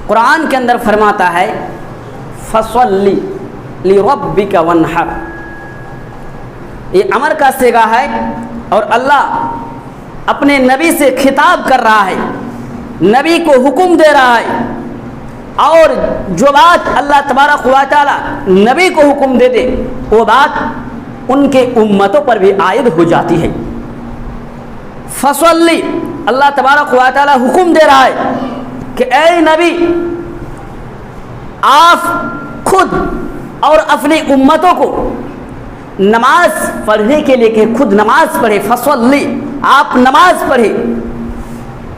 قرآن کے اندر فرماتا ہے فصلی لربک وانحر، یہ امر کا صیغہ ہے اور اللہ اپنے نبی سے خطاب کر رہا ہے، نبی کو حکم دے رہا ہے، اور جو بات اللہ تبارک و تعالی نبی کو حکم دے دے وہ بات ان کے امتوں پر بھی عائد ہو جاتی ہے۔ فصلی، اللہ تبارک و تعالی حکم دے رہا ہے کہ اے نبی آپ خود اور اپنی امتوں کو نماز پڑھنے کے لیے کہ خود نماز پڑھے، فصلی آپ نماز پڑھے،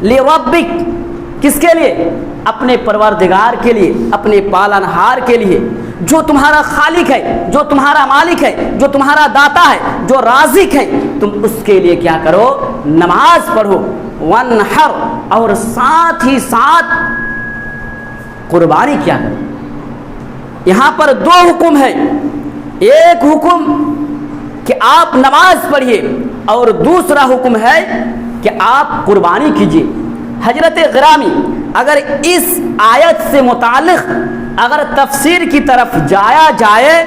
لربک کس کے لیے؟ اپنے پروردگار کے لیے، اپنے پالنہار کے لیے، جو تمہارا خالق ہے، جو تمہارا مالک ہے، جو تمہارا داتا ہے، جو رازق ہے، تم اس کے لیے کیا کرو؟ نماز پڑھو، وانحر اور ساتھ ہی ساتھ قربانی کیا کرو۔ یہاں پر دو حکم ہے، ایک حکم کہ آپ نماز پڑھیے اور دوسرا حکم ہے کہ آپ قربانی کیجیے۔ حضرت گرامی اگر اس آیت سے متعلق اگر تفسیر کی طرف جایا جائے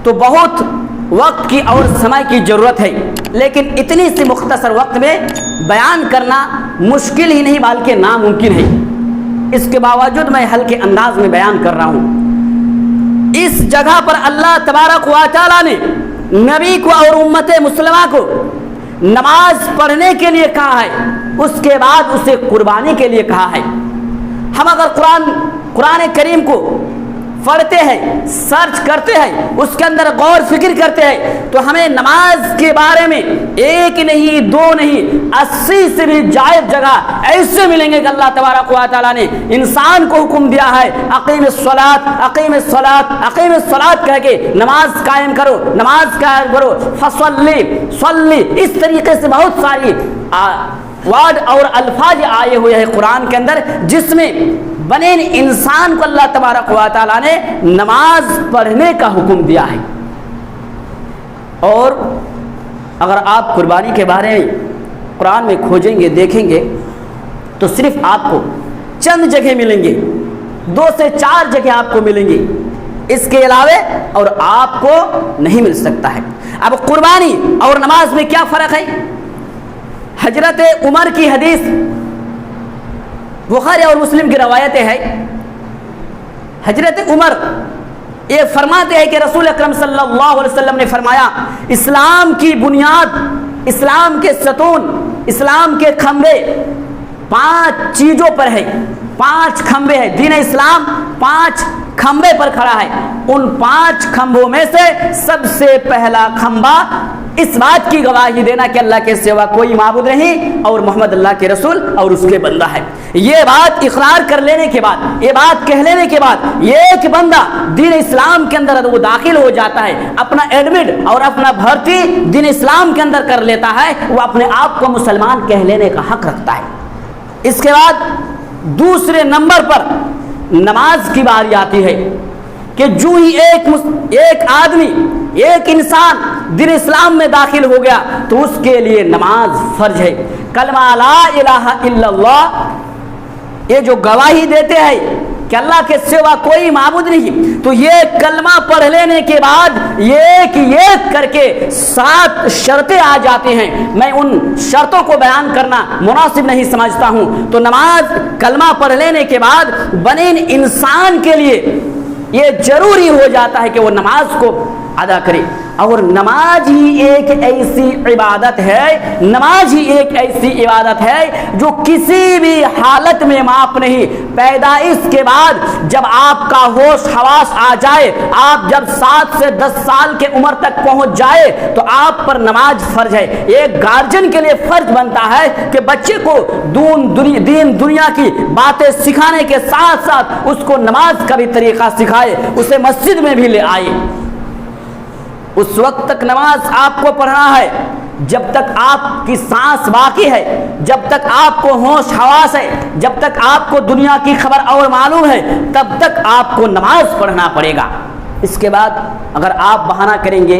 تو بہت وقت کی اور سمے کی ضرورت ہے، لیکن اتنی سی مختصر وقت میں بیان کرنا مشکل ہی نہیں بلکہ ناممکن ہے۔ اس کے باوجود میں ہلکے انداز میں بیان کر رہا ہوں۔ اس جگہ پر اللہ تبارک و تعالی نے نبی کو اور امت مسلمہ کو نماز پڑھنے کے لیے کہا ہے، اس کے بعد اسے قربانی کے لیے کہا ہے۔ ہم اگر قرآن کریم کو پڑھتے ہیں، سرچ کرتے ہیں، اس کے اندر غور فکر کرتے ہیں تو ہمیں نماز کے بارے میں ایک نہیں دو نہیں 80 سے بھی زائد جگہ ایسے ملیں گے کہ اللہ تبارک و تعالیٰ نے انسان کو حکم دیا ہے اقیم الصلاۃ اقیم الصلاۃ اقیم الصلاۃ کہہ کے نماز قائم کرو، نماز قائم کرو، فصلی صلی، اس طریقے سے بہت ساری ورڈ اور الفاظ آئے ہوئے ہیں قرآن کے اندر جس میں بنے انسان کو اللہ تبارک و تعالیٰ نے نماز پڑھنے کا حکم دیا ہے۔ اور اگر آپ قربانی کے بارے میں قرآن میں کھوجیں گے دیکھیں گے تو صرف آپ کو چند جگہ ملیں گے، 2 سے 4 جگہ آپ کو ملیں گی، اس کے علاوہ اور آپ کو نہیں مل سکتا ہے۔ اب قربانی اور نماز میں کیا فرق ہے؟ حضرت عمر کی حدیث بخاری اور مسلم کی روایتیں ہیں، حضرت عمر یہ فرماتے ہیں کہ رسول اکرم صلی اللہ علیہ وسلم نے فرمایا اسلام کی بنیاد، اسلام کے ستون، اسلام کے کھمبے 5 چیزوں پر ہے، 5 کھمبے ہیں، دین اسلام 5 کھمبے پر کھڑا ہے۔ ان 5 کھمبوں میں سے سب سے پہلا کھمبا اس بات کی گواہی دینا کہ اللہ کے سوا کوئی معبود نہیں اور محمد اللہ کے رسول اور اس کے بندہ ہے۔ یہ بات اقرار کر لینے کے بعد، یہ بات کہہ لینے کے بعد ایک بندہ دین اسلام کے اندر وہ داخل ہو جاتا ہے، اپنا ایڈمٹ اور اپنا بھرتی دین اسلام کے اندر کر لیتا ہے، وہ اپنے آپ کو مسلمان کہہ لینے کا حق رکھتا ہے۔ اس کے بعد دوسرے نمبر پر نماز کی باری آتی ہے کہ جو ہی ایک آدمی، ایک انسان دین اسلام میں داخل ہو گیا تو اس کے لیے نماز فرض ہے۔ کلمہ لا الہ الا اللہ، یہ جو گواہی دیتے ہیں کہ اللہ کے سوا کوئی معبود نہیں، تو یہ کلمہ پڑھ لینے کے بعد ایک ایک کر کے 7 شرطیں آ جاتی ہیں۔ میں ان شرطوں کو بیان کرنا مناسب نہیں سمجھتا ہوں۔ تو نماز کلمہ پڑھ لینے کے بعد بنے انسان کے لیے یہ ضروری ہو جاتا ہے کہ وہ نماز کو ادا کرے۔ اور نماز ہی ایک ایسی عبادت ہے، نماز ہی ایک ایسی عبادت ہے جو کسی بھی حالت میں معاف نہیں۔ پیدائش کے بعد جب آپ کا ہوش حواس آ جائے، آپ جب 7 سے 10 سال کے عمر تک پہنچ جائے تو آپ پر نماز فرض ہے۔ ایک گارجن کے لیے فرض بنتا ہے کہ بچے کو دین دنیا کی باتیں سکھانے کے ساتھ ساتھ اس کو نماز کا بھی طریقہ سکھائے، اسے مسجد میں بھی لے آئے۔ اس وقت تک نماز آپ کو پڑھنا ہے جب تک آپ کی سانس باقی ہے، جب تک آپ کو ہوش حواس ہے، جب تک آپ کو دنیا کی خبر اور معلوم ہے، تب تک آپ کو نماز پڑھنا پڑے گا۔ اس کے بعد اگر آپ بہانہ کریں گے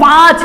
5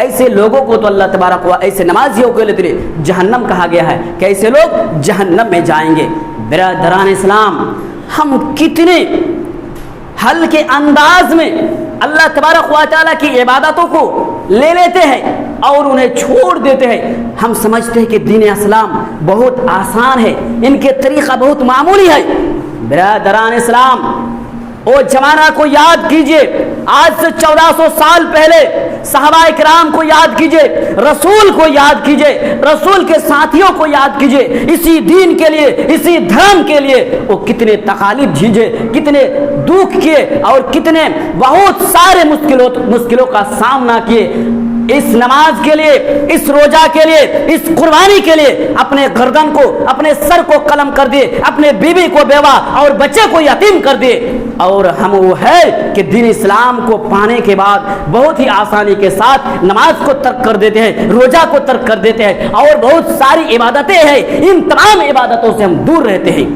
ایسے لوگوں کو تو اللہ تبارک و ایسے نمازیوں کے لیے جہنم کہا گیا ہے کہ ایسے لوگ جہنم میں جائیں گے۔ برادران اسلام، ہم کتنے ہلکے انداز میں اللہ تبارک و تعالیٰ کی عبادتوں کو لے لیتے ہیں اور انہیں چھوڑ دیتے ہیں۔ ہم سمجھتے ہیں کہ دین اسلام بہت آسان ہے، ان کے طریقہ بہت معمولی ہے۔ برادران اسلام، وہ زمانہ کو یاد کیجئے، آج سے 1400 سال پہلے صحابہ کرام کو یاد کیجئے، رسول کو یاد کیجئے، رسول کے ساتھیوں کو یاد کیجئے، اسی دین کے لیے، اسی دھرم کے لیے وہ کتنے تکالیف جھیجے، کتنے دکھ کیے اور کتنے بہت سارے مشکلوں کا سامنا کیے۔ اس نماز کے لیے، اس روزہ کے لیے، اس قربانی کے لیے اپنے گردن کو، اپنے سر کو قلم کر دیے، اپنے بیوی کو بیوہ اور بچے کو یتیم کر دیے، اور ہم وہ ہے کہ دین اسلام کو پانے کے بعد بہت ہی آسانی کے ساتھ نماز کو ترک کر دیتے ہیں، روزہ کو ترک کر دیتے ہیں اور بہت ساری عبادتیں ہیں، ان تمام عبادتوں سے ہم دور رہتے ہیں۔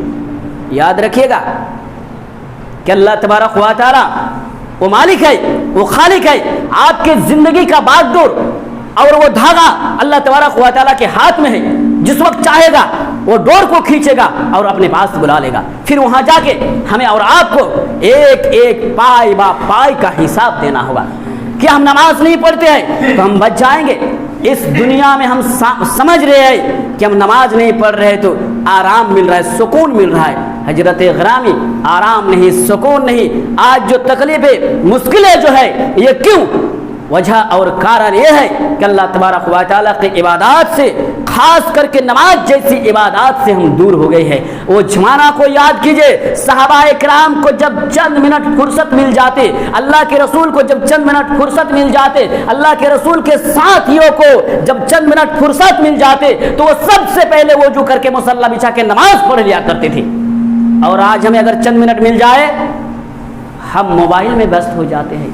یاد رکھیے گا کہ اللہ تبارک و تعالی وہ مالک ہے، وہ خالق ہے۔ آپ کے زندگی کا باغ ڈور اور وہ دھاگا اللہ تبارک و تعالیٰ کے ہاتھ میں ہے، جس وقت چاہے گا وہ ڈور کو کھینچے گا اور اپنے پاس بلا لے گا، پھر وہاں جا کے ہمیں اور آپ کو ایک ایک پائی با پائی کا حساب دینا ہوگا۔ کہ ہم نماز نہیں پڑھتے ہیں تو ہم بچ جائیں گے۔ اس دنیا میں ہم سمجھ رہے ہیں کہ ہم نماز نہیں پڑھ رہے تو آرام مل رہا ہے، سکون مل رہا ہے۔ حضرت غرامی، آرام نہیں، سکون نہیں۔ آج جو تکلیفیں، مشکلیں جو ہے، یہ کیوں؟ وجہ اور کارن یہ ہے کہ اللہ تبارک و تعالیٰ کی عبادات سے، خاص کر کے نماز جیسی عبادات سے ہم دور ہو گئے ہیں۔ وہ زمانہ کو یاد کیجئے، صحابہ کرام کو جب چند منٹ فرصت مل جاتے، اللہ کے رسول کو جب چند منٹ فرصت مل جاتے، اللہ کے رسول کے ساتھیوں کو جب چند منٹ فرصت مل جاتے تو وہ سب سے پہلے وضو کر کے مصلی بچھا کے نماز پڑھ لیا کرتے تھے۔ اور آج ہمیں اگر چند منٹ مل جائے، ہم موبائل میں ویست ہو جاتے ہیں،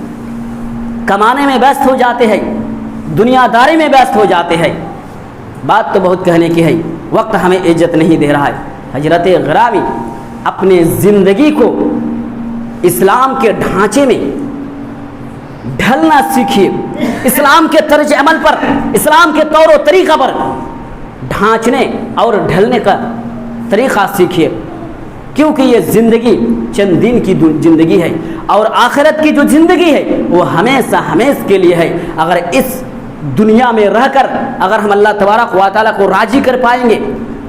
کمانے میں ویست ہو جاتے ہیں، دنیا داری میں ویست ہو جاتے ہیں۔ بات تو بہت کہنے کی ہے، وقت ہمیں عزت نہیں دے رہا ہے۔ حضرت غرامی اپنے زندگی کو اسلام کے ڈھانچے میں ڈھلنا سیکھیے، اسلام کے طرز عمل پر، اسلام کے طور و طریقہ پر ڈھانچنے اور ڈھلنے کا طریقہ سیکھیے، کیونکہ یہ زندگی چند دن کی زندگی ہے اور آخرت کی جو زندگی ہے وہ ہمیشہ ہمیشہ کے لیے ہے۔ اگر اس دنیا میں رہ کر اگر ہم اللہ تبارک و تعالیٰ کو راضی کر پائیں گے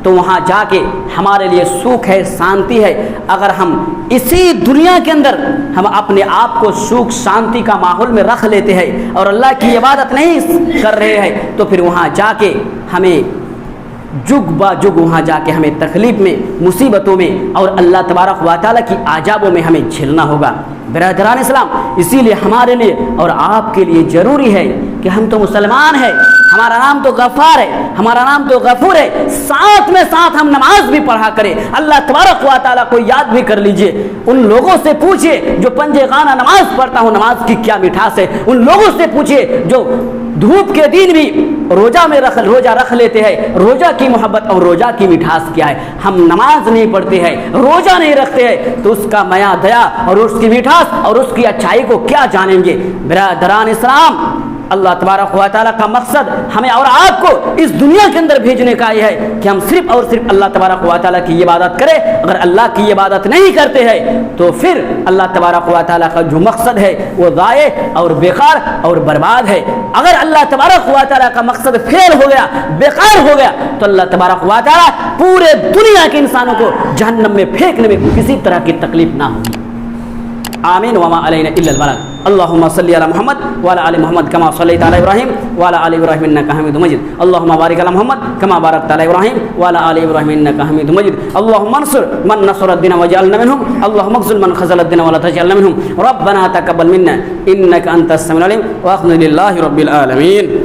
تو وہاں جا کے ہمارے لیے سکھ ہے، شانتی ہے۔ اگر ہم اسی دنیا کے اندر ہم اپنے آپ کو سکھ شانتی کا ماحول میں رکھ لیتے ہیں اور اللہ کی عبادت نہیں کر رہے ہیں تو پھر وہاں جا کے ہمیں جگ با جگ وہاں جا کے ہمیں تکلیف میں، مصیبتوں میں اور اللہ تبارک و تعالیٰ کی عذابوں میں ہمیں جھیلنا ہوگا۔ برادران اسلام، اسی لیے ہمارے لیے اور آپ کے لیے ضروری ہے کہ ہم تو مسلمان ہیں، ہمارا نام تو غفار ہے، ہمارا نام تو غفور ہے، ساتھ میں ساتھ ہم نماز بھی پڑھا کریں، اللہ تبارک و تعالیٰ کو یاد بھی کر لیجئے۔ ان لوگوں سے پوچھئے جو پنجے خانہ نماز پڑھتا ہوں، نماز کی کیا مٹھاس ہے۔ ان لوگوں سے پوچھئے جو دھوپ کے دن بھی روزہ رکھ لیتے ہیں، روزہ کی محبت اور روزہ کی مٹھاس کیا ہے۔ ہم نماز نہیں پڑھتے ہیں، روزہ نہیں رکھتے ہیں تو اس کا میا دیا اور اس کی مٹھاس اور اس کی اچھائی کو کیا جانیں گے۔ برادران اسلام، اللہ تبارک و تعالیٰ کا مقصد ہمیں اور آپ کو اس دنیا کے اندر بھیجنے کا یہ ہے کہ ہم صرف اور صرف اللہ تبارک و تعالیٰ کی عبادت کریں۔ اگر اللہ کی عبادت نہیں کرتے ہیں تو پھر اللہ تبارک و تعالیٰ کا جو مقصد ہے وہ ضائع اور بیکار اور برباد ہے۔ اگر اللہ تبارک و تعالیٰ کا مقصد فیل ہو گیا، بیکار ہو گیا تو اللہ تبارک و تعالیٰ پورے دنیا کے انسانوں کو جہنم میں پھینکنے میں کسی طرح کی تکلیف نہ ہوگی۔ آمین وما علینا الا البلاغ۔ اللهم صل على محمد وعلى ال محمد كما صليت على ابراهيم وعلى ال ابراهيم انك حميد مجيد. اللهم بارك على محمد كما باركت على ابراهيم وعلى ال ابراهيم انك حميد مجيد. اللهم انصر من نصر الدين واجعلنا منهم، اللهم اخذل من خذل الدين ولا تجعلنا منهم. ربنا تقبل منا انك انت السميع العليم واخذ لله رب العالمين.